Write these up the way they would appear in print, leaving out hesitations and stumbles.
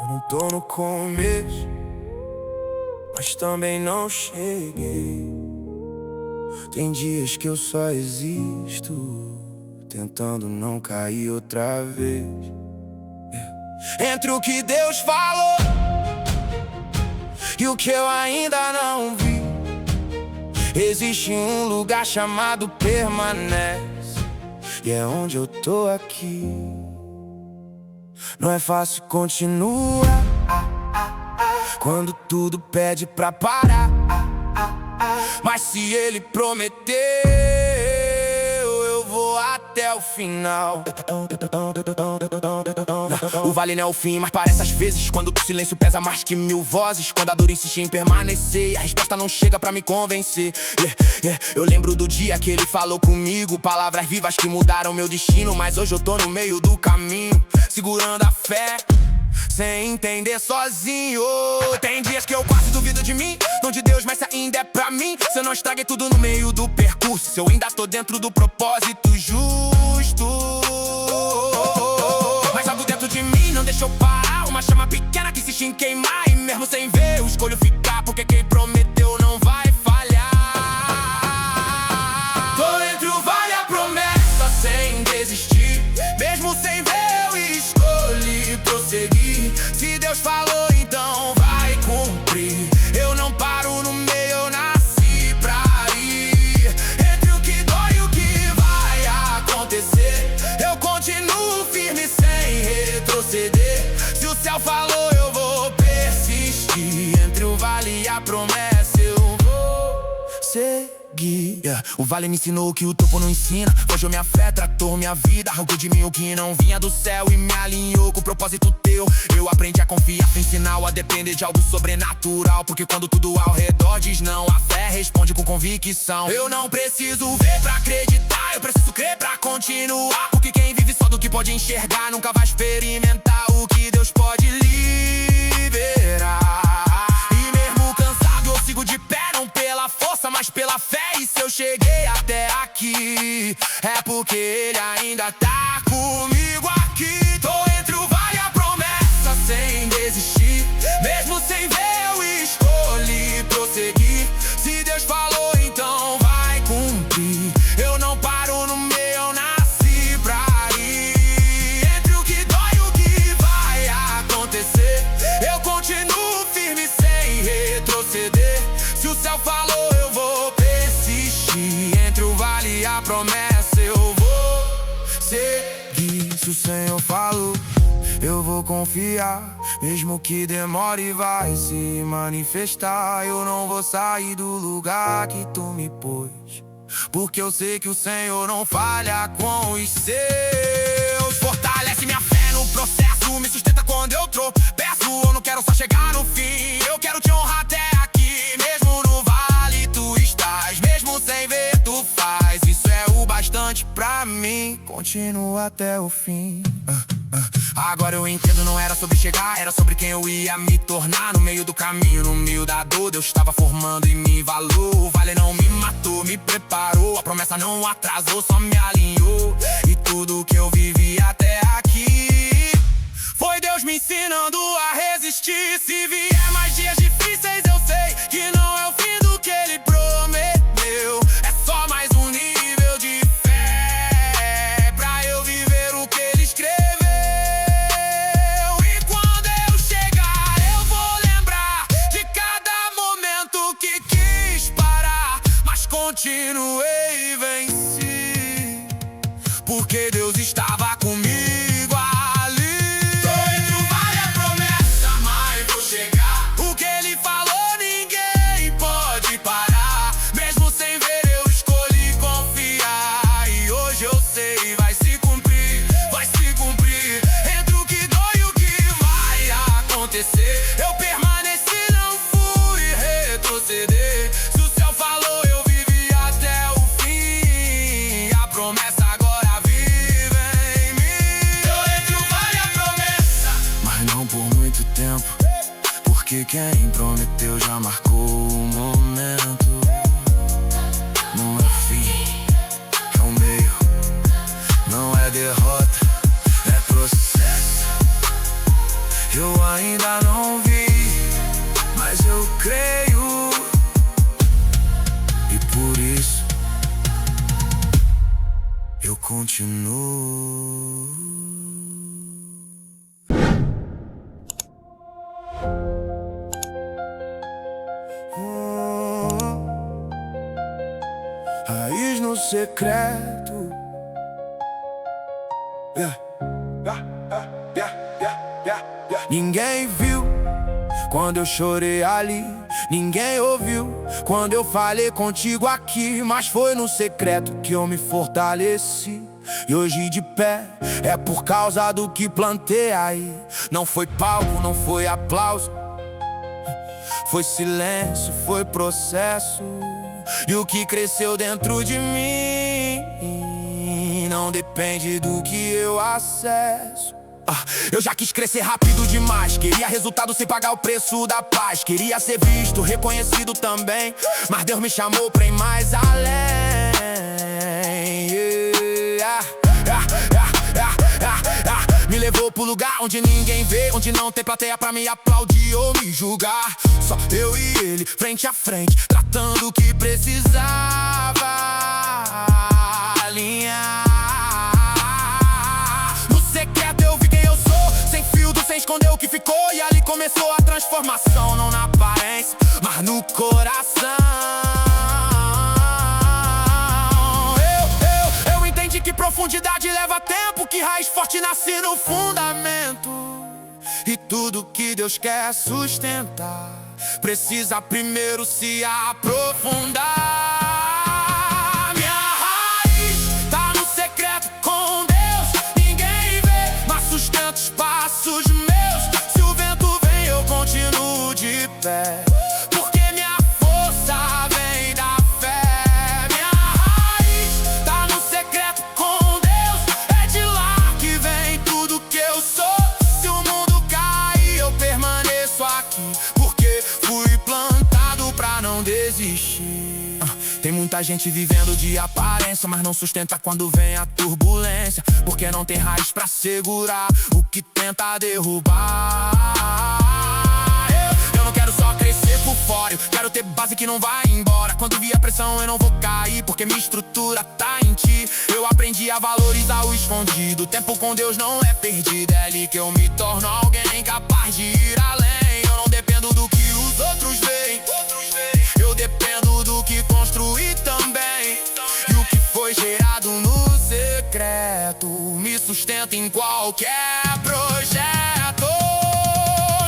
não tô no começo, mas também não cheguei. Tem dias que eu só existo, tentando não cair outra vez. Entre o que Deus falou e o que eu ainda não vi, existe um lugar chamado permanece, e é onde eu tô aqui. Não é fácil continuar quando tudo pede pra parar, mas se ele prometeu, eu vou até o final. O vale não é o fim, mas parece às vezes, quando o silêncio pesa mais que 1000 vozes, quando a dor insiste em permanecer e a resposta não chega pra me convencer. Eu lembro do dia que ele falou comigo, palavras vivas que mudaram meu destino, mas hoje eu tô no meio do caminho, segurando a fé, sem entender sozinho. Tem dias que eu quase duvido de mim, não de Deus, mas se ainda é pra mim. Se eu não estraguei tudo no meio do percurso, se eu ainda tô dentro do propósito justo. Mas algo dentro de mim não deixou parar, uma chama pequena que insiste em queimar, e mesmo sem ver eu escolho ficar, porque quem prometeu não vai falhar. Tô entre o vale e a promessa sem desistir, mesmo sem ver eu escolhi prosseguir. Se Deus falou, então vai cumprir. Eu não paro no meio, eu nasci pra ir. Entre o que dói e o que vai acontecer, eu continuo firme sem retroceder. Se o céu falou, eu vou persistir. Entre o vale e a promessa, eu vou seguir. O vale me ensinou que o topo não ensina, forjou minha fé, tratou minha vida, arrancou de mim o que não vinha do céu e me alinhou com o propósito teu. Eu aprendi a confiar sem sinal, a depender de algo sobrenatural, porque quando tudo ao redor diz não, a fé responde com convicção. Eu não preciso ver pra acreditar, eu preciso crer pra continuar, porque quem vive só do que pode enxergar nunca vai experimentar o que Deus pode liberar. E mesmo cansado eu sigo de pé, não pela força, mas pela fé. E se eu cheguei até aqui, é porque ele ainda tá comigo aqui. Tô entre o vale e a promessa sem desistir, mesmo sem ver eu escolhi prosseguir. Se Deus falou, então vai cumprir. Eu não paro no meio, eu nasci pra ir. Entre o que dói e o que vai acontecer, eu continuo firme sem retroceder. Se o céu falou, eu vou persistir. Entre o vale e a promessa, eu vou seguir. Se o Senhor falou, eu vou confiar, mesmo que demore, vai se manifestar. Eu não vou sair do lugar que tu me pôs, porque eu sei que o Senhor não falha com os seus. Fortalece minha fé no processo, me sustenta quando eu tropeço. Eu não quero só chegar no fim, eu quero te honrar até aqui. Mesmo no vale tu estás, mesmo sem ver tu faz. Isso é o bastante pra mim, continua até o fim. Agora eu entendo, não era sobre chegar, era sobre quem eu ia me tornar. No meio do caminho, no meio da dor, Deus estava formando em mim valor. O vale não me matou, me preparou, a promessa não atrasou, só me alinhou. E tudo que eu vivi até aqui foi Deus me ensinando a resistir. Se vier mais dias difíceis, eu sei que não é o fim do que ele prometeu. É só mais um nível de fé pra eu viver o que ele escreveu. E quando eu chegar, eu vou lembrar de cada momento que quis parar, mas continuei e venci, porque Deus estava comigo. Eu permaneci, não fui retroceder. Se o céu falou, eu vivi até o fim. A promessa agora vive em mim. Tô entre o vale e a promessa, mas não por muito tempo, porque quem prometeu já marcou o momento. Não é o fim, é o meio. Não é derrota, é processo. Eu ainda continuo. Raiz no secreto. Ninguém viu quando eu chorei ali, ninguém ouviu quando eu falei contigo aqui. Mas foi no secreto que eu me fortaleci, e hoje de pé é por causa do que plantei aí. Não foi palco, não foi aplauso, foi silêncio, foi processo. E o que cresceu dentro de mim não depende do que eu acesso. Eu já quis crescer rápido demais, queria resultado sem pagar o preço da paz. Queria ser visto, reconhecido também, mas Deus me chamou pra ir mais além. Me levou pro lugar onde ninguém vê, onde não tem plateia pra me aplaudir ou me julgar. Só eu e ele, frente a frente, tratando o que precisava alinhar. No secreto eu vi quem eu sou, sem filtro, sem esconder o que ficou. E ali começou a transformação, não na aparência, mas no coração. Eu entendi que profundidade leva tempo, que raiz forte nasce no fundamento. E tudo que Deus quer sustentar precisa primeiro se aprofundar. Minha raiz tá no secreto com Deus, ninguém vê, mas sustenta os passos meus. Se o vento vem eu continuo de pé, porque minha força vem da fé. Minha raiz tá no secreto com Deus, é de lá que vem tudo que eu sou. Se o mundo cair eu permaneço aqui, porque fui plantado pra não desistir. Tem muita gente vivendo de aparência, mas não sustenta quando vem a turbulência, porque não tem raiz pra segurar o que tenta derrubar. Eu não quero só crescer por fora, eu quero ter base que não vai embora. Quando vier a pressão eu não vou cair, porque minha estrutura tá em ti. Eu aprendi a valorizar o escondido, o tempo com Deus não é perdido. É ali que eu me torno alguém capaz de ir além. Eu não dependo do que os outros veem, eu dependo do que construí também. E o que foi gerado no secreto me sustenta em qualquer projeto.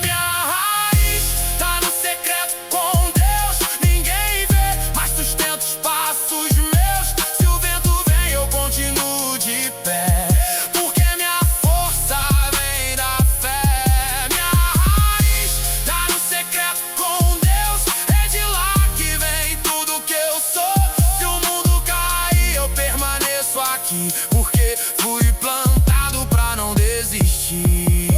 Minha raiz tá no secreto com Deus, ninguém vê, mas sustenta os passos meus. Se o vento vem eu continuo de pé, porque minha força vem da fé. Minha raiz tá no secreto com Deus, é de lá que vem tudo que eu sou. Se o mundo cair eu permaneço aqui, porque fui plantado pra não desistir.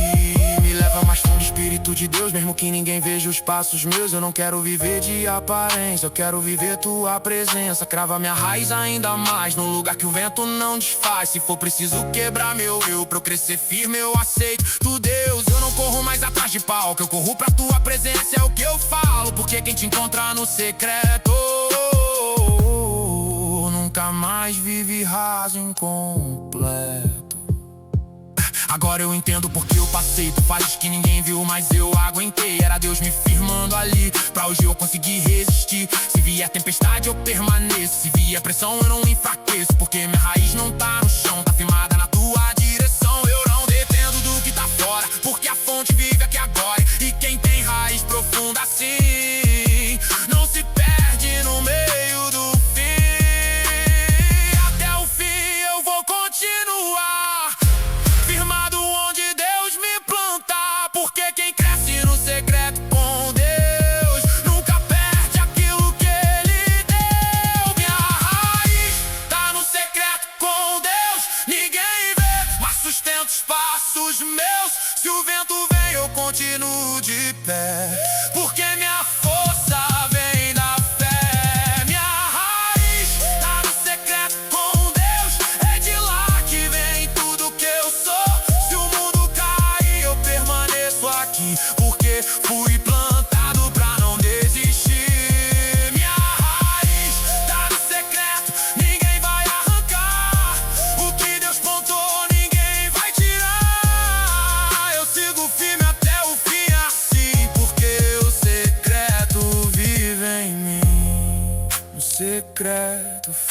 Me leva mais fundo, Espírito de Deus, mesmo que ninguém veja os passos meus. Eu não quero viver de aparência, eu quero viver tua presença. Crava minha raiz ainda mais no lugar que o vento não desfaz. Se for preciso quebrar meu eu, pra eu crescer firme eu aceito tu, Deus. Eu não corro mais atrás de palco, eu corro pra tua presença, é o que eu falo. Porque quem te encontra no secreto nunca mais vive raso incompleto. Agora eu entendo porque eu passei por fases que ninguém viu, mas eu aguentei. Era Deus me firmando ali, pra hoje eu conseguir resistir. Se vier tempestade eu permaneço, se vier pressão eu não enfraqueço, porque minha raiz não tá no chão, tá firmada na tua direção. Eu não dependo do que tá fora, porque a fonte vive aqui agora. E quem tem raiz profunda assim não se perde no meio do fim. Até o fim eu vou continuar firmado onde Deus me plantar, porque quem cresce no secreto com Deus nunca perde aquilo que Ele deu. Minha raiz tá no secreto com Deus, ninguém vê, mas sustenta os passos meus. Se o vento vem eu continuo de pé, porque minha força vem da fé. Minha raiz tá no secreto com Deus, é de lá que vem tudo que eu sou. Se o mundo cair eu permaneço aqui, porque fui plantado pra não desistir. Minha raiz tá no secreto, ninguém vai arrancar o que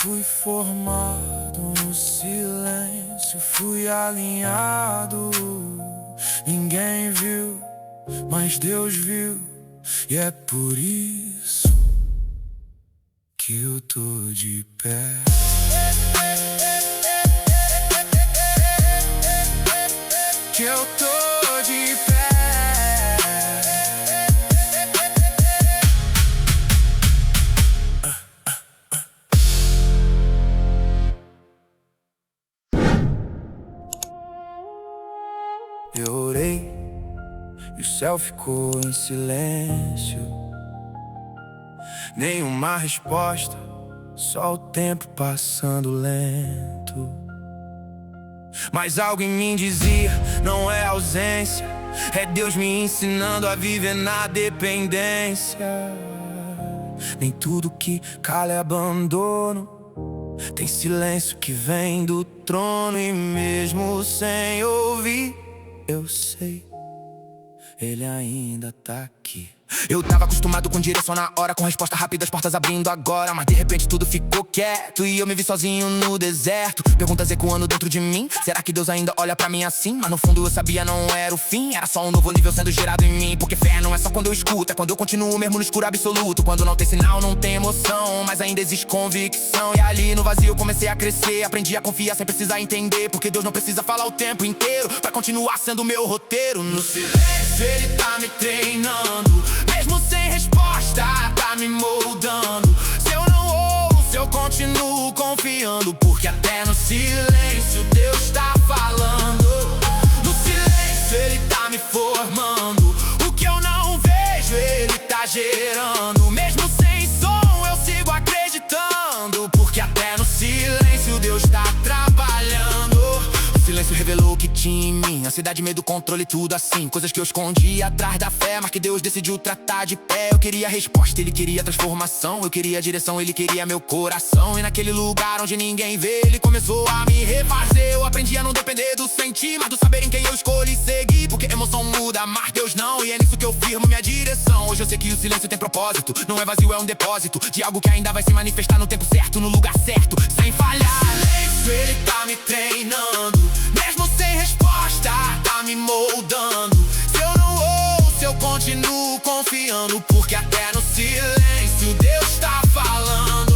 Fui formado no silêncio, fui alinhado. Ninguém viu, mas Deus viu. E é por isso que eu tô de pé. Que eu tô de pé. Eu orei e o céu ficou em silêncio. Nenhuma resposta, só o tempo passando lento. Mas algo em mim dizia, não é ausência, é Deus me ensinando a viver na dependência. Nem tudo que cala é abandono, tem silêncio que vem do trono. E mesmo sem ouvir, eu sei, Ele ainda tá aqui. Eu tava acostumado com direção na hora, com resposta rápida, as portas abrindo agora. Mas de repente tudo ficou quieto e eu me vi sozinho no deserto. Perguntas ecoando dentro de mim, será que Deus ainda olha pra mim assim? Mas no fundo eu sabia não era o fim, era só um novo nível sendo gerado em mim. Porque fé não é só quando eu escuto, é quando eu continuo mesmo no escuro absoluto. Quando não tem sinal, não tem emoção, mas ainda existe convicção. E ali no vazio eu comecei a crescer, aprendi a confiar sem precisar entender. Porque Deus não precisa falar o tempo inteiro pra continuar sendo meu roteiro. No silêncio Ele tá me treinando, mesmo sem resposta, tá me moldando. Se eu não ouço, eu continuo confiando. Porque até no silêncio Deus tá falando. No silêncio Ele tá me formando. O que eu não vejo Ele tá gerando. Mesmo sem som eu sigo acreditando. Porque até no silêncio Deus tá trabalhando. O silêncio revelou o que tinha em mim, ansiedade, medo, controle, tudo assim. Coisas que eu escondi atrás da fé, mas que Deus decidiu tratar de pé. Eu queria resposta, Ele queria transformação. Eu queria direção, Ele queria meu coração. E naquele lugar onde ninguém vê, Ele começou a me refazer. Eu aprendi a não depender do sentir, mas do saber em quem eu escolhi seguir. Porque emoção muda, mas Deus não. E é nisso que eu firmo minha direção. Hoje eu sei que o silêncio tem propósito, não é vazio, é um depósito de algo que ainda vai se manifestar no tempo certo, no lugar certo, sem falhar. Silêncio Ele tá me treinando, mesmo sem resposta, tá me moldando. Se eu não ouço, eu continuo confiando. Porque até no silêncio Deus tá falando.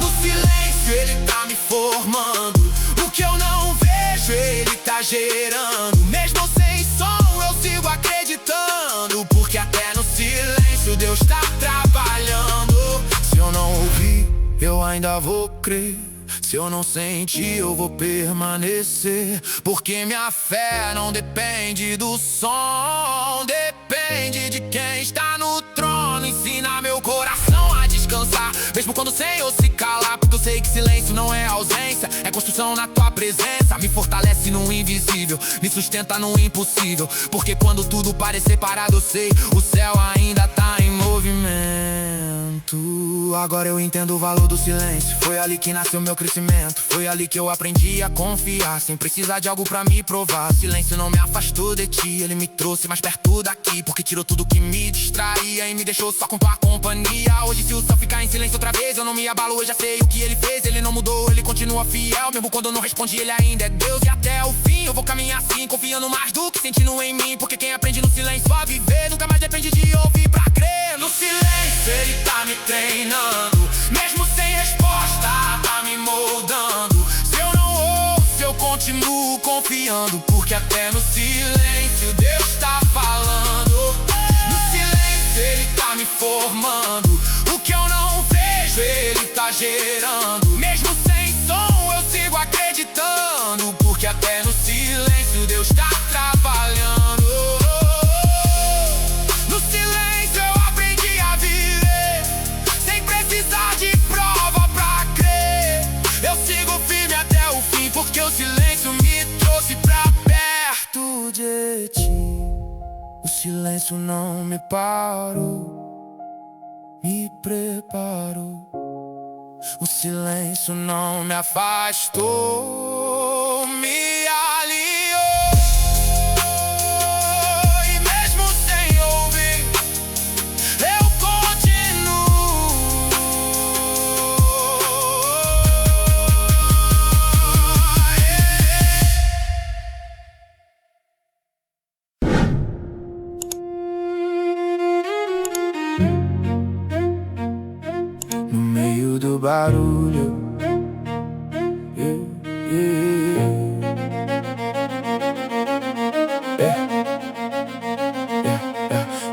No silêncio Ele tá me formando. O que eu não vejo Ele tá gerando. Mesmo sem som eu sigo acreditando. Porque até no silêncio Deus tá trabalhando. Se eu não ouvir, eu ainda vou crer. Se eu não sentir, eu vou permanecer. Porque minha fé não depende do som, depende de quem está no trono. Ensina meu coração a descansar, mesmo quando sem ou se calar. Porque eu sei que silêncio não é ausência, é construção na tua presença. Me fortalece no invisível, me sustenta no impossível. Porque quando tudo parecer parado, eu sei, o céu ainda tá em movimento. Agora eu entendo o valor do silêncio. Foi ali que nasceu meu crescimento. Foi ali que eu aprendi a confiar, sem precisar de algo pra me provar. Silêncio não me afastou de ti, ele me trouxe mais perto daqui. Porque tirou tudo que me distraía e me deixou só com tua companhia. Hoje se o céu ficar em silêncio outra vez, eu não me abalo, eu já sei o que ele fez. Ele não mudou, ele continua fiel. Mesmo quando eu não respondi, ele ainda é Deus. E até o fim eu vou caminhar assim, confiando mais do que sentindo em mim. Porque quem aprende no silêncio a viver, nunca mais depende de ouvir pra crer. No silêncio Ele tá me treinando, mesmo sem resposta, tá me moldando. Se eu não ouço, eu continuo confiando. Porque até no silêncio Deus tá falando. No silêncio Ele tá me formando. O que eu não vejo Ele tá gerando. Mesmo sem som eu sigo acreditando. Porque até no silêncio Deus tá trabalhando. No silêncio eu aprendi a viver, sem precisar de prova pra crer. Eu sigo firme até o fim, porque o silêncio me trouxe pra perto de ti. O silêncio não me parou, me preparou. O silêncio não me afastou, me aliou. E mesmo sem ouvir, eu continuo. barulho.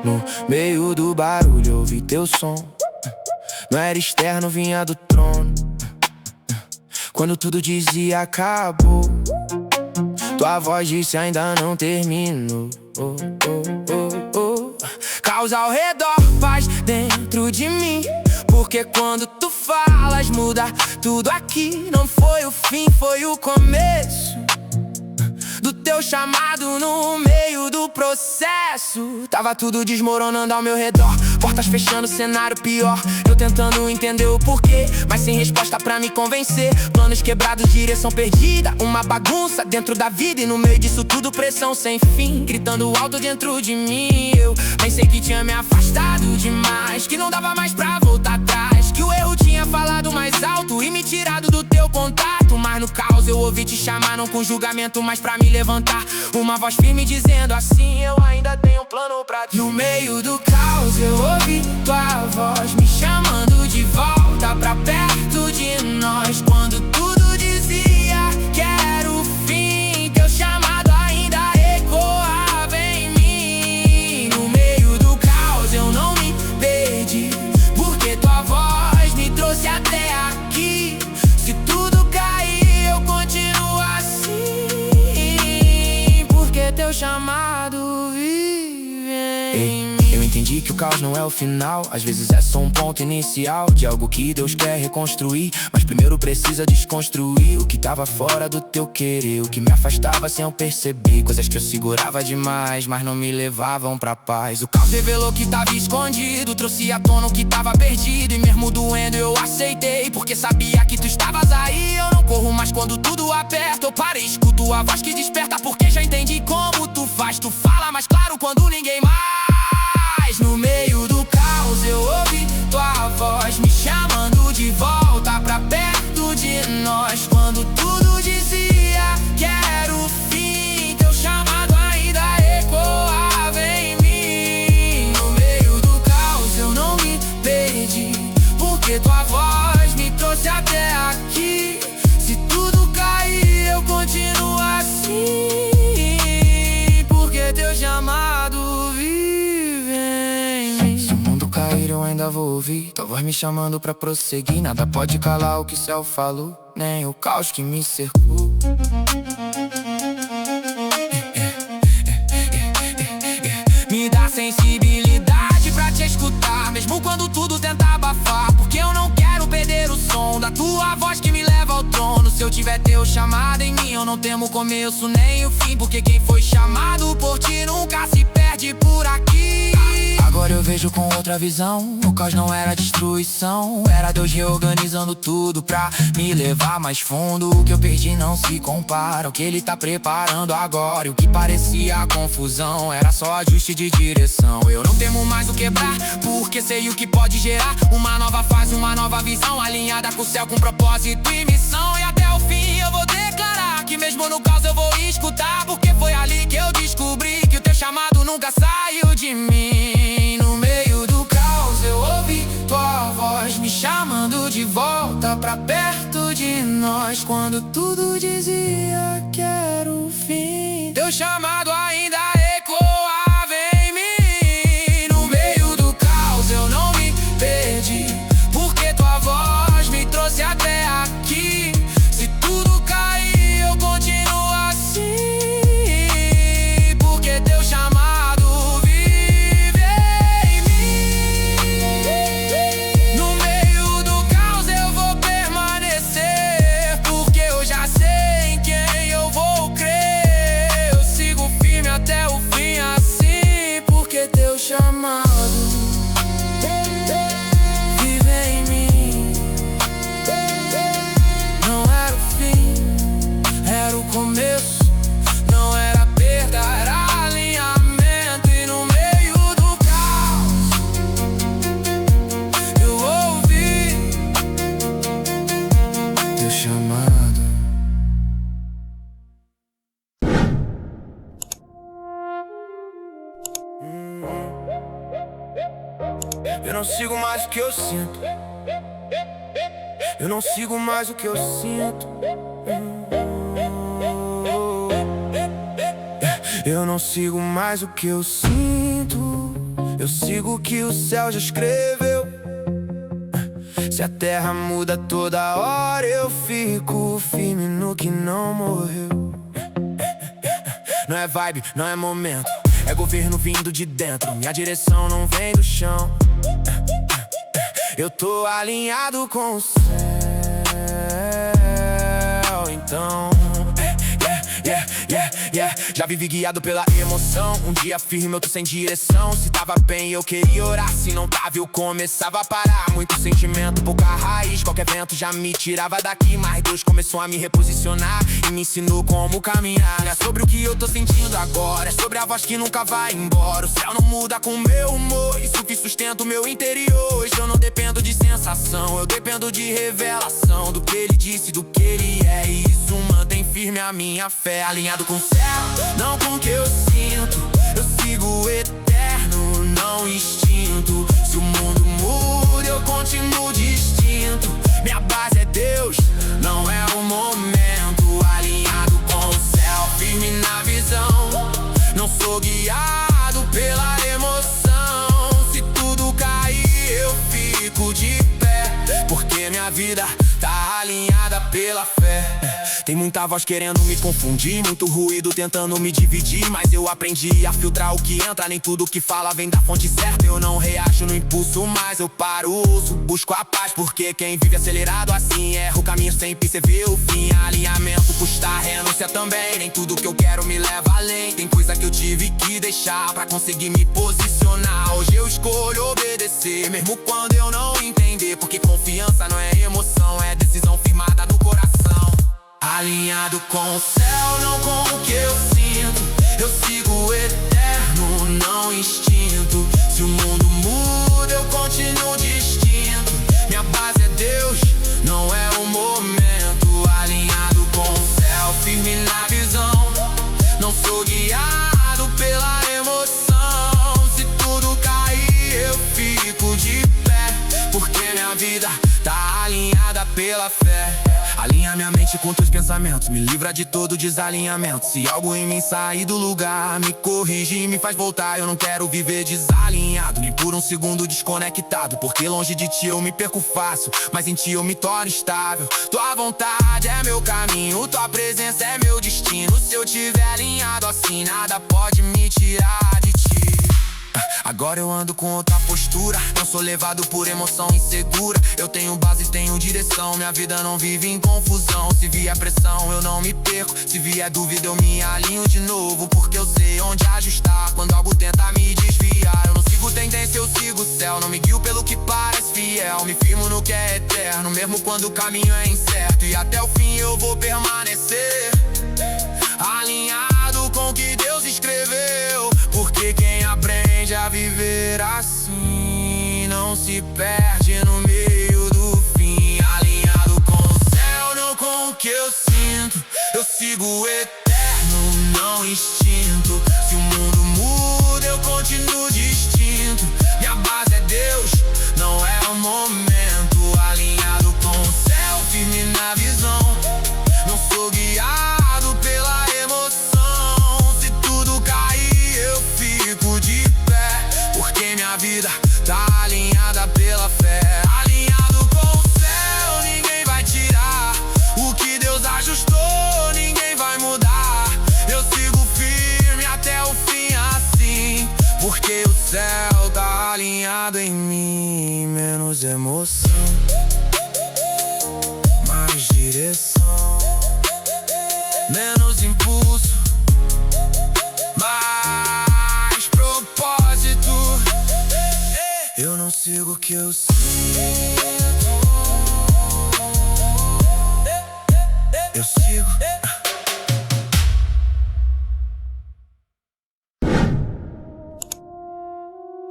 No meio do barulho eu ouvi teu som. Não era externo, vinha do trono. Quando tudo dizia acabou, tua voz disse ainda não terminou. Caos ao redor, paz dentro de mim. Porque quando tu falas muda tudo aqui. Não foi o fim, foi o começo do teu chamado no meio do processo. Tava tudo desmoronando ao meu redor, portas fechando, cenário pior. Eu tentando entender o porquê, mas sem resposta pra me convencer. Planos quebrados, direção perdida, uma bagunça dentro da vida. E no meio disso tudo pressão sem fim, gritando alto dentro de mim. Eu pensei que tinha me afastado demais, que não dava mais pra voltar atrás, que o erro tinha falado mais alto e me tirado do teu contato. Mas no caos eu ouvi te chamar, não com julgamento, mas pra me levantar. Uma voz firme dizendo assim: eu ainda tenho um plano pra ti. No meio do caos eu ouvi tua voz me chamando de volta pra perto de nós. Quando tudo dizia que era o fim, teu chamado ainda ecoava em mim. No meio do caos eu não me perdi, porque tua voz me trouxe até aqui. Se tudo cair eu continuo assim, porque teu chamado vive em mim. Eu entendi que o caos não é o final, às vezes é só um ponto inicial de algo que Deus quer reconstruir. Mas primeiro precisa desconstruir o que tava fora do teu querer, o que me afastava sem eu perceber. Coisas que eu segurava demais, mas não me levavam pra paz. O caos revelou que tava escondido, trouxe à tona o que tava perdido. E mesmo doendo eu aceitei, porque sabia que tu estavas aí. Eu não corro mais quando tudo aperta, eu parei, escuto a voz que desperta, porque já entendi como tu faz. Tu fala mais claro quando ninguém mais. No meio do caos eu ouvi tua voz me chamando de volta pra perto de nós. Quando tudo dizia que era o fim, teu chamado ainda ecoava em mim. No meio do caos eu não me perdi, porque tua voz me trouxe até aqui. Se tudo cair eu continuo assim, porque teu chamado vive. Se o mundo cair eu ainda vou ouvir tua voz me chamando pra prosseguir. Nada pode calar o que o céu falou, nem o caos que me cercou. Me dá sensibilidade pra te escutar, mesmo quando tudo tenta abafar, porque eu não quero perder o som da tua voz que me leva ao trono. Se eu tiver teu chamado em mim, eu não temo o começo nem o fim, porque quem foi chamado por ti nunca se perde por aqui. Agora eu vejo com outra visão, o caos não era destruição, era Deus reorganizando tudo pra me levar mais fundo. O que eu perdi não se compara, o que Ele tá preparando agora. E o que parecia confusão era só ajuste de direção. Eu não temo mais o quebrar, porque sei o que pode gerar uma nova fase, uma nova visão, alinhada com o céu, com propósito e missão. E até o fim eu vou declarar que mesmo no caos eu vou escutar, porque foi ali que eu descobri que o teu chamado nunca saiu de mim. No meio do caos eu ouvi tua voz me chamando de volta pra perto de nós. Quando tudo dizia que era o fim, teu chamado ainda ecoava em mim. No meio do caos eu não me perdi, porque tua voz me trouxe até aqui. Se tudo cair eu continuo assim, porque teu chamado vive em mim. No meio do caos eu vou permanecer, porque eu já sei em quem eu vou crer. Eu sigo firme até o fim assim, porque teu chamado vive em mim. Não era o fim, era o começo. Não era perda, era alinhamento. E no meio do caos eu ouvi teu chamado. Eu não sigo mais o que eu sinto, Eu não sigo mais o que eu sinto. Eu não sigo mais o que eu sinto. Eu sigo o que o céu já escreveu. Se a terra muda toda hora, eu fico firme no que não morreu. Não é vibe, não é momento, é governo vindo de dentro. Minha direção não vem do chão. Eu tô alinhado com o céu, então já vivi guiado pela emoção. Um dia firme, outro sem direção. Se tava bem, eu queria orar. Se não tava, eu começava a parar. Muito sentimento, pouca raiz. Qualquer vento já me tirava daqui. Mas Deus começou a me reposicionar e me ensinou como caminhar. É sobre o que eu tô sentindo agora, é sobre a voz que nunca vai embora. O céu não muda com o meu humor, isso que sustenta o meu interior. Hoje eu não dependo de sensação, eu dependo de revelação. Do que ele disse, do que ele é. E isso mantém firme a minha fé. Alinhado com o céu, não com o que eu sinto. Eu sigo o eterno, não instinto. Se o mundo muda, eu continuo distinto. Minha base é Deus, não é o momento. Alinhado com o céu, firme na visão. Não sou guiado pela emoção. Se tudo cair, eu fico de pé, porque minha vida tá alinhada pela fé. Tem muita voz querendo me confundir, muito ruído tentando me dividir. Mas eu aprendi a filtrar o que entra, nem tudo que fala vem da fonte certa. Eu não reajo no impulso, mas eu paro, ouço, busco a paz. Porque quem vive acelerado assim erra o caminho sem perceber o fim. Alinhamento custa renúncia também, nem tudo que eu quero me leva além. Tem coisa que eu tive que deixar pra conseguir me posicionar. Hoje eu escolho obedecer, mesmo quando eu não entender. Porque confiança não é emoção, é decisão firmada no coração. Alinhado com o céu, não com o que eu sinto. Eu sigo o eterno, não instinto. Se o mundo muda, eu continuo distinto. Minha base é Deus, não é o momento. Alinhado com o céu, firme na visão. Não sou guiado pela emoção. Se tudo cair, eu fico de pé, porque minha vida tá alinhada pela fé. Alinha minha mente com teus pensamentos, me livra de todo desalinhamento. Se algo em mim sair do lugar, me corrige e me faz voltar. Eu não quero viver desalinhado, nem por um segundo desconectado. Porque longe de ti eu me perco fácil, mas em ti eu me torno estável. Tua vontade é meu caminho, tua presença é meu destino. Se eu tiver alinhado assim, nada pode me tirar de ti. Agora eu ando com outra postura, não sou levado por emoção insegura. Eu tenho base, tenho direção, minha vida não vive em confusão. Se vier pressão eu não me perco, se vier dúvida eu me alinho de novo. Porque eu sei onde ajustar quando algo tenta me desviar. Eu não sigo tendência, eu sigo o céu. Não me guio pelo que parece fiel, me firmo no que é eterno, mesmo quando o caminho é incerto. E até o fim eu vou permanecer alinhado com o que Deus escreveu. Porque quem aprende a viver assim não se perde no meio do fim. Alinhado com o céu, não com o que eu sinto. Eu sigo o eterno, não instinto. Se o mundo muda, eu continuo distinto. Minha base é Deus, não é o momento. Alinhado com o céu, firme na visão. Não sou guiado pela emoção. Se tudo cair, eu fico de pé, porque minha vida tá alinhada pela fé. Alinhado com o céu, ninguém vai tirar o que Deus ajustou, ninguém vai mudar. Eu sigo firme até o fim assim, porque o céu tá alinhado em mim. Menos emoção, mais direção. Menos impulso, mais propósito. Eu não sigo o que eu sinto. Eu sigo.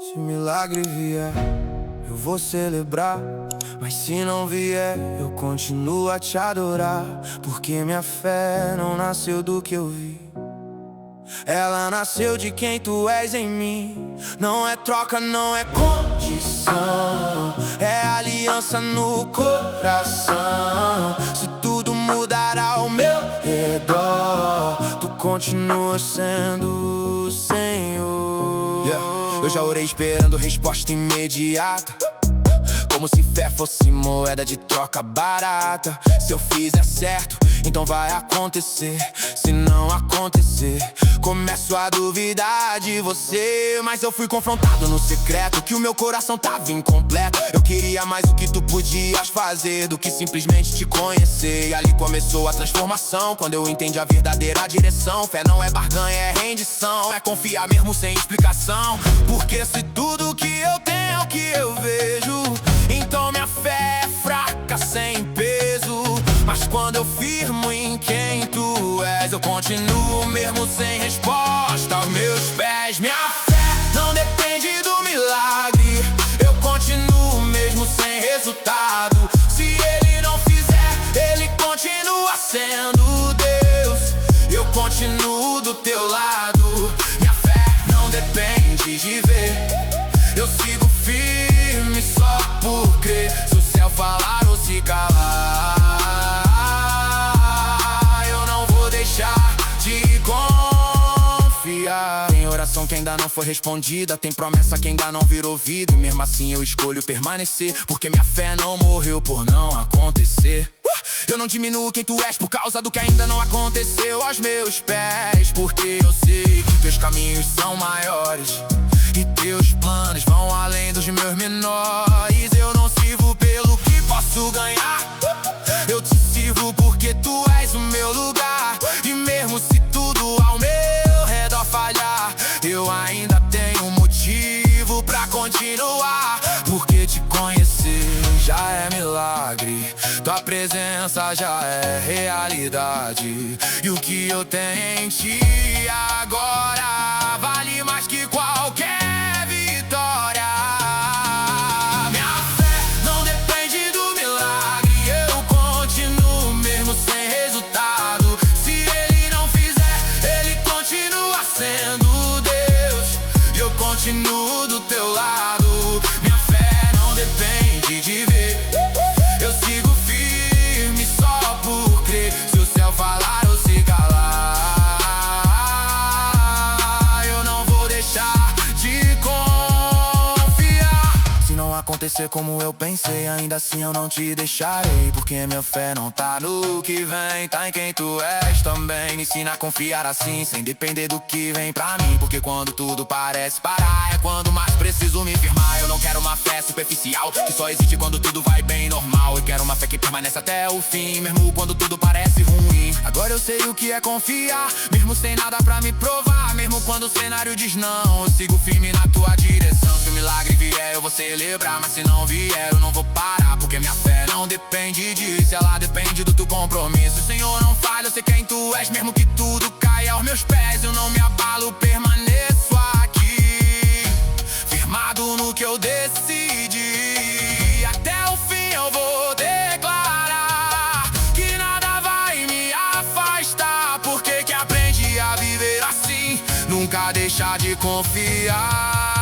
Se o milagre vier, eu vou celebrar. Mas se não vier, eu continuo a te adorar. Porque minha fé não nasceu do que eu vi, Ela nasceu de quem tu és em mim. Não é troca, não é condição, é aliança no coração. Se tudo mudar ao meu redor, tu continua sendo o Senhor. Eu já orei esperando resposta imediata, como se fé fosse moeda de troca barata. Se eu fizer certo, então vai acontecer. Se não acontecer, começo a duvidar de você. Mas eu fui confrontado no secreto, que o meu coração tava incompleto. Eu queria mais o que tu podias fazer do que simplesmente te conhecer. E ali começou a transformação, quando eu entendi a verdadeira direção. Fé não é barganha, é rendição, é confiar mesmo sem explicação. Porque se tudo que eu tenho é o que eu vejo, então minha fé é fraca, sem peso. Mas quando eu firmo em quem tu és, eu continuo mesmo sem resposta aos meus pés. Minha fé não depende do milagre, eu continuo mesmo sem resultado. Se ele não fizer, ele continua sendo Deus. Eu continuo do teu lado. Minha fé não depende de ver, eu sigo firme só por crer. Se o céu falar ou se calar, eu não vou deixar de confiar. Tem oração que ainda não foi respondida, tem promessa que ainda não virou ouvido, e mesmo assim eu escolho permanecer, porque minha fé não morreu por não acontecer. Eu não diminuo quem tu és por causa do que ainda não aconteceu aos meus pés, porque eu sei que teus caminhos são maiores e teus planos vão além dos meus menores. Eu não sirvo pelo que posso ganhar, eu te sirvo porque tu és o meu lugar. E mesmo se tudo ao meu redor falhar, eu ainda tenho motivo pra continuar. Porque te conhecer já é milagre, tua presença já é realidade. E o que eu tenho em ti agora vale mais que qualquer vitória. Minha fé não depende do milagre, eu continuo mesmo sem resultado. Se ele não fizer, ele continua sendo Deus. Eu continuo do teu lado. Minha fé não depende de ver, eu sigo firme só por crer. Se o céu falar ou se calar, eu não vou deixar de confiar. Se não acontecer como eu pensei, ainda assim eu não te deixarei, porque minha fé não tá no que vem, tá em quem tu és também. Me ensina a confiar assim, sem depender do que vem pra mim, porque quando tudo parece parar, é quando mais preciso me firmar. Eu não quero uma fé superficial, que só existe quando tudo vai bem normal. Eu quero uma fé que permanece até o fim, mesmo quando tudo parece ruim. Agora eu sei o que é confiar, mesmo sem nada pra me provar. Mesmo quando o cenário diz não, eu sigo firme na tua direção. Se o milagre vier, eu vou celebrar, mas se não vier, eu não vou parar, porque minha fé não depende disso, ela depende do teu compromisso. O Senhor não falha, eu sei quem tu és, mesmo que tudo caia aos meus pés, eu não me abalo, permaneço aqui, firmado no que eu decidi. Até o fim eu vou declarar que nada vai me afastar, porque que aprendi a viver assim, nunca deixar de confiar.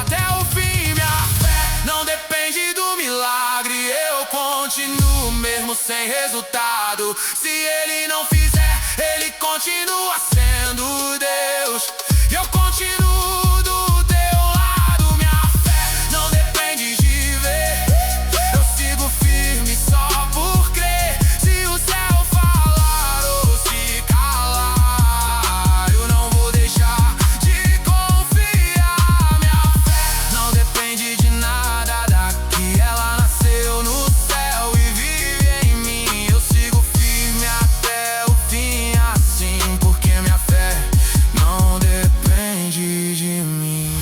Até o fim minha fé não depende do milagre, eu continuo mesmo sem resultado. Se ele não fizer, ele continua sendo Deus. Eu continuo do teu lado. Minha fé não depende de ver, eu sigo firme só por crer. Se o céu falar ou se calar, eu não vou deixar de confiar. Minha fé não depende de nada daqui, ela nasceu no céu e vive em mim. Eu sigo firme até o fim assim, porque minha fé não depende de mim.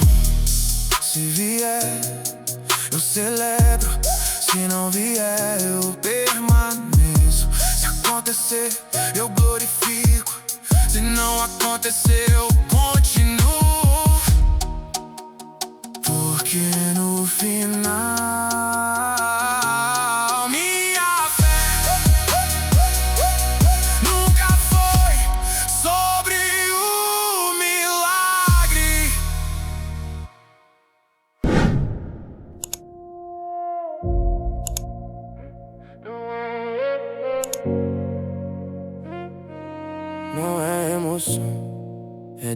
Se vier, eu celebro, se não vier, eu permaneço. Se acontecer, eu glorifico, se não acontecer, eu continuo, porque no final minha fé nunca foi sobre o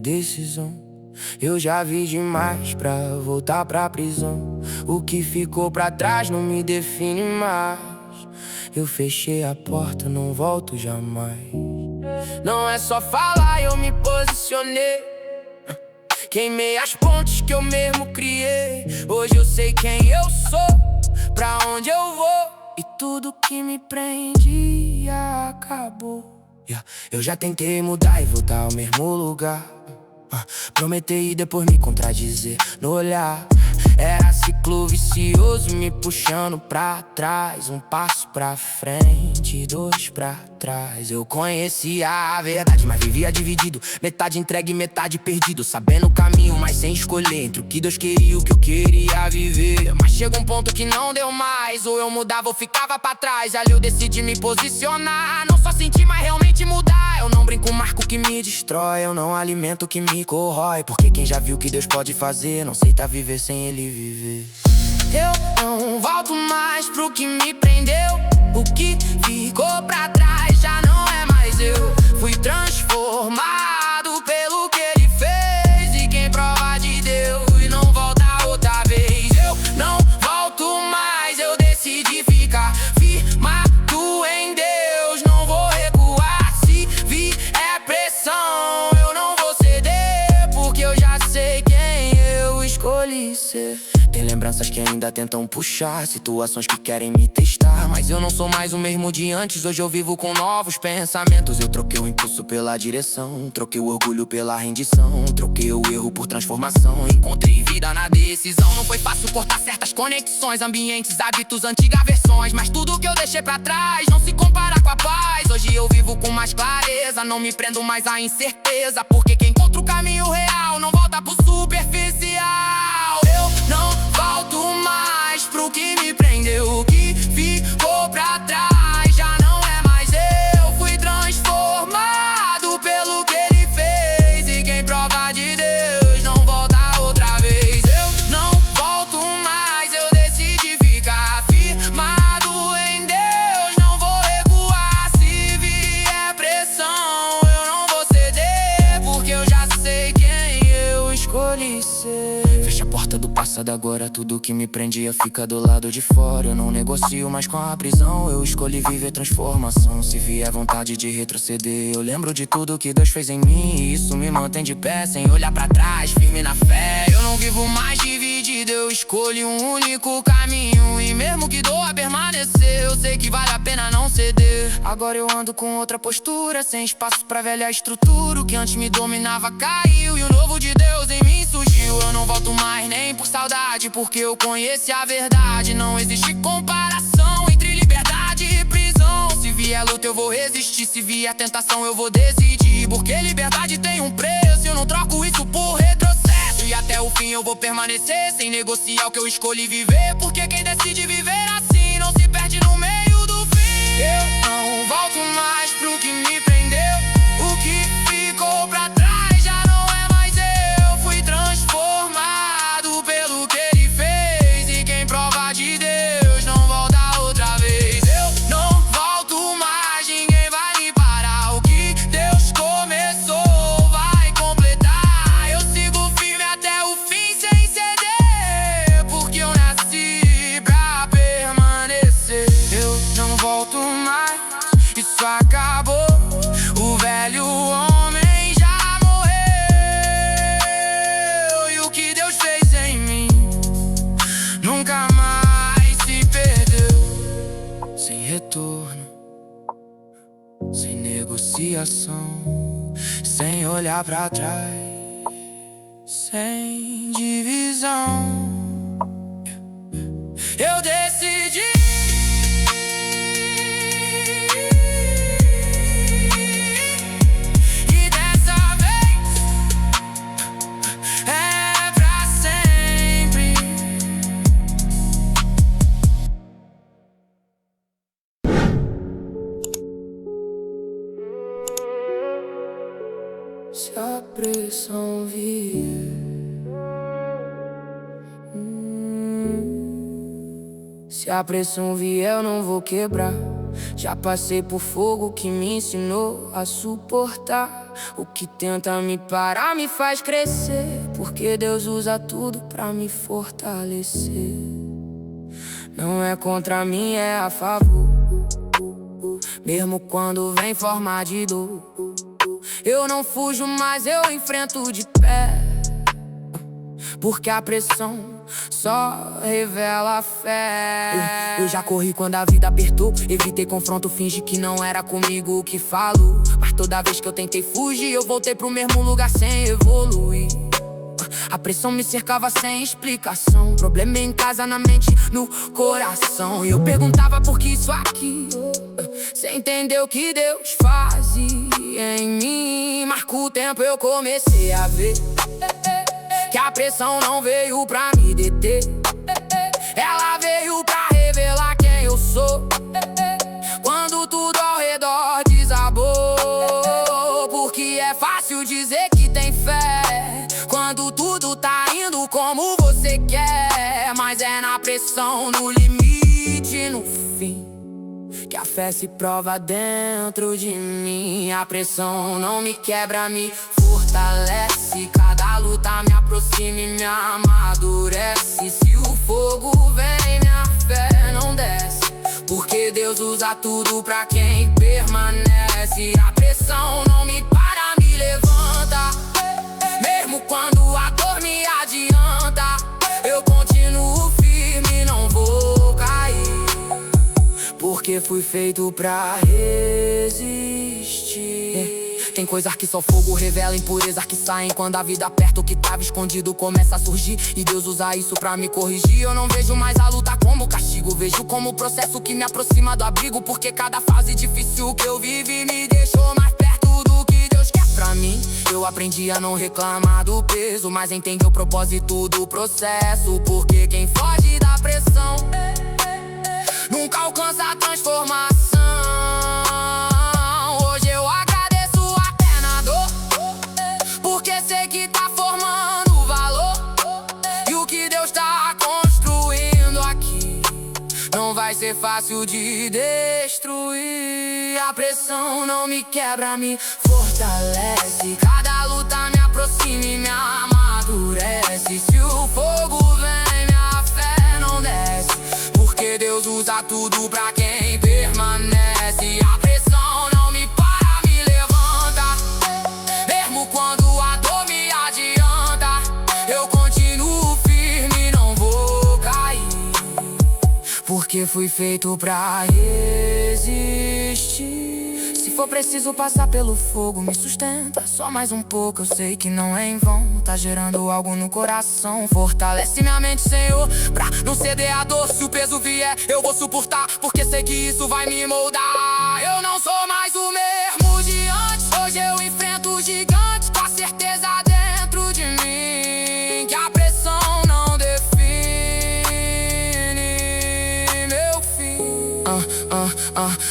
decisão. Eu já vi demais pra voltar pra prisão. O que ficou pra trás não me define mais. Eu fechei a porta, não volto jamais. Não é só falar, eu me posicionei. Queimei as pontes que eu mesmo criei. Hoje eu sei quem eu sou, pra onde eu vou. E tudo que me prendia acabou. Eu já tentei mudar e voltar ao mesmo lugar. Prometer e depois me contradizer no olhar. Era ciclo vicioso me puxando pra trás. Um passo pra frente, dois pra trás. Eu conhecia a verdade, mas vivia dividido. Metade entregue, metade perdido. Sabendo o caminho, mas sem escolher entre o que Deus queria e o que eu queria viver. Mas chega um ponto que não deu mais. Ou eu mudava ou ficava pra trás. Ali eu decidi me posicionar. Não só sentir, mas realmente mudar. Eu não brinco, marco que me destrói. Eu não alimento o que me corrói. Porque quem já viu o que Deus pode fazer não aceita viver sem Ele viver. Eu não volto mais pro que me prendeu. O que ficou pra trás já não é mais eu. Fui transformado pelo que Ele fez. E quem prova de Deus e não volta outra vez. Eu não volto mais, eu decidi ficar firmado em Deus. Não vou recuar, se vier pressão eu não vou ceder. Porque eu já sei quem eu escolhi ser. Tem lembranças que ainda tentam puxar, situações que querem me testar. Mas eu não sou mais o mesmo de antes, hoje eu vivo com novos pensamentos. Eu troquei o impulso pela direção, troquei o orgulho pela rendição, troquei o erro por transformação. Encontrei vida na decisão. Não foi fácil cortar certas conexões, ambientes, hábitos, antigas versões. Mas tudo que eu deixei pra trás não se compara com a paz. Hoje eu vivo com mais clareza, não me prendo mais à incerteza. Porque quem encontra o caminho real não volta pro superficial. Eu não volto mais pro que me prendeu. O que ficou pra trás já não é mais eu. Fui transformado pelo que Ele fez. E quem prova de Deus não volta outra vez. Eu não volto mais, eu decidi ficar firmado em Deus. Não vou recuar, se vier pressão eu não vou ceder. Porque eu já sei quem eu escolhi ser. Fecha a porta do passado agora, tudo que me prendia fica do lado de fora. Eu não negocio mais com a prisão, eu escolhi viver transformação. Se vier vontade de retroceder, eu lembro de tudo que Deus fez em mim. E isso me mantém de pé, sem olhar pra trás, firme na fé. Eu não vivo mais dividido, eu escolhi um único caminho. E mesmo que doa permanecer, eu sei que vale a pena não ceder. Agora eu ando com outra postura, sem espaço pra velha estrutura. O que antes me dominava caiu, e o novo de Deus em mim surgiu. Eu não volto mais nem por saudade, porque eu conheci a verdade. Não existe comparação entre liberdade e prisão. Se vier luta eu vou resistir, se vier tentação eu vou decidir. Porque liberdade tem um preço, eu não troco isso por retrocesso. E até o fim eu vou permanecer, sem negociar o que eu escolhi viver. Porque quem decide viver assim não se perde no meio do fim. Eu não volto mais pro que me prendeu. O que ficou pra trás já não é mais eu. Fui transformado pelo que Ele fez. E quem prova de Deus não volta outra vez. Eu não volto mais, ninguém vai me parar. O que Deus começou vai completar. Eu sigo firme até o fim sem ceder. Porque eu nasci pra permanecer. Eu não volto mais, isso acabou. O velho homem já morreu. E o que Deus fez em mim nunca mais se perdeu. Sem retorno, sem negociação, sem olhar pra trás, sem divisão. Eu decidi. E dessa vez é pra sempre. Se a pressão vier, se a pressão vier eu não vou quebrar. Já passei por fogo que me ensinou a suportar. O que tenta me parar me faz crescer, porque Deus usa tudo pra me fortalecer. Não é contra mim, é a favor. Mesmo quando vem forma de dor, eu não fujo, mas eu enfrento de pé, porque a pressão só revela a fé. Eu já corri quando a vida apertou, evitei confronto, fingi que não era comigo o que falo. Mas toda vez que eu tentei fugir, eu voltei pro mesmo lugar sem evoluir. A pressão me cercava sem explicação, problema em casa, na mente, no coração. E eu perguntava por que isso aqui, sem entender o que Deus fazia em mim. Mas com o tempo eu comecei a ver que a pressão não veio pra me deter, ela veio pra revelar quem eu sou. Quando tudo ao redor desabou, porque é fácil dizer que tem fé quando tudo tá indo como você quer. Mas é na pressão, no limite, no fim, que a fé se prova dentro de mim. A pressão não me quebra, me fortalece. Cada luta me aproxima e me amadurece. Se o fogo vem, minha fé não desce, porque Deus usa tudo pra quem permanece. A pressão não me para, me levanta. Mesmo quando a dor me adianta, eu continuo firme, não vou cair, porque fui feito pra resistir. Tem coisas que só fogo revela, impurezas que saem quando a vida aperta. O que tava escondido começa a surgir, e Deus usa isso pra me corrigir. Eu não vejo mais a luta como castigo, vejo como processo que me aproxima do abrigo, porque cada fase difícil que eu vivi me deixou mais perto do que Deus quer pra mim. Eu aprendi a não reclamar do peso, mas entender o propósito do processo, porque quem foge da pressão nunca alcança a transformação. Hoje eu agradeço até na dor, porque sei que tá formando valor. E o que Deus tá construindo aqui não vai ser fácil de destruir. A pressão não me quebra, me fortalece. Cada luta me aproxima e me amadurece. Se o fogo vem, minha fé não desce, porque Deus usa tudo pra quem permanece. A pressão não me para, me levanta. Mesmo quando a dor me adianta, eu continuo firme, não vou cair, porque fui feito pra resistir. Se for preciso passar pelo fogo, me sustenta só mais um pouco. Eu sei que não é em vão, tá gerando algo no coração. Fortalece minha mente, Senhor, pra não ceder a dor. Se o peso vier, eu vou suportar, porque sei que isso vai me moldar. Eu não sou mais o mesmo de antes, hoje eu enfrento gigantes, com a certeza dentro de mim que a pressão não define meu fim.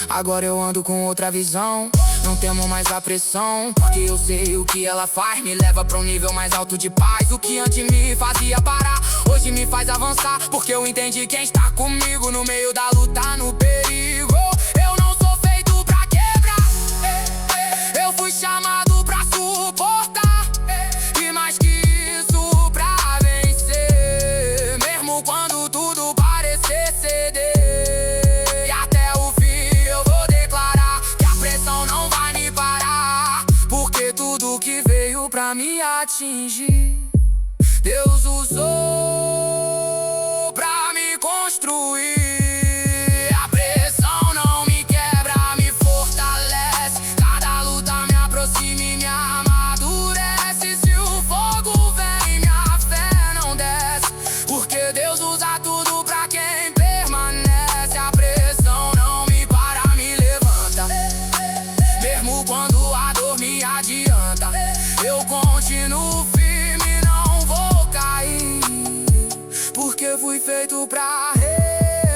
Agora eu ando com outra visão, não temo mais a pressão, porque eu sei o que ela faz, me leva pra um nível mais alto de paz. O que antes me fazia parar, hoje me faz avançar, porque eu entendi quem está comigo no meio da luta, no perigo. Eu não sou feito pra quebrar, eu fui chamado pra suportar, e mais que isso pra vencer. Mesmo quando tudo parecer ceder, pra me atingir, Deus usou pra me construir. A pressão não me quebra, me fortalece. Cada luta me aproxima e me amadurece. Se o fogo vem, minha fé não desce, porque Deus usa tudo pra quem permanece. A pressão não me para, me levanta. Mesmo quando a dor me adianta, eu continuo firme, não vou cair, porque fui feito pra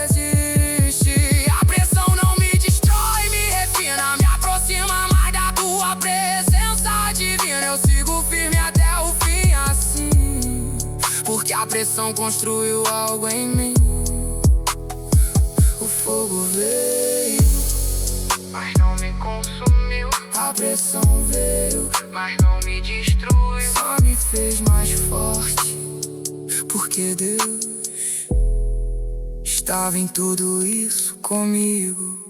resistir. A pressão não me destrói, me refina, me aproxima mais da tua presença divina. Eu sigo firme até o fim assim, porque a pressão construiu algo em mim. O fogo veio, mas não me consumiu. A pressão veio, mas não me destruiu, só me fez mais forte, porque Deus estava em tudo isso comigo.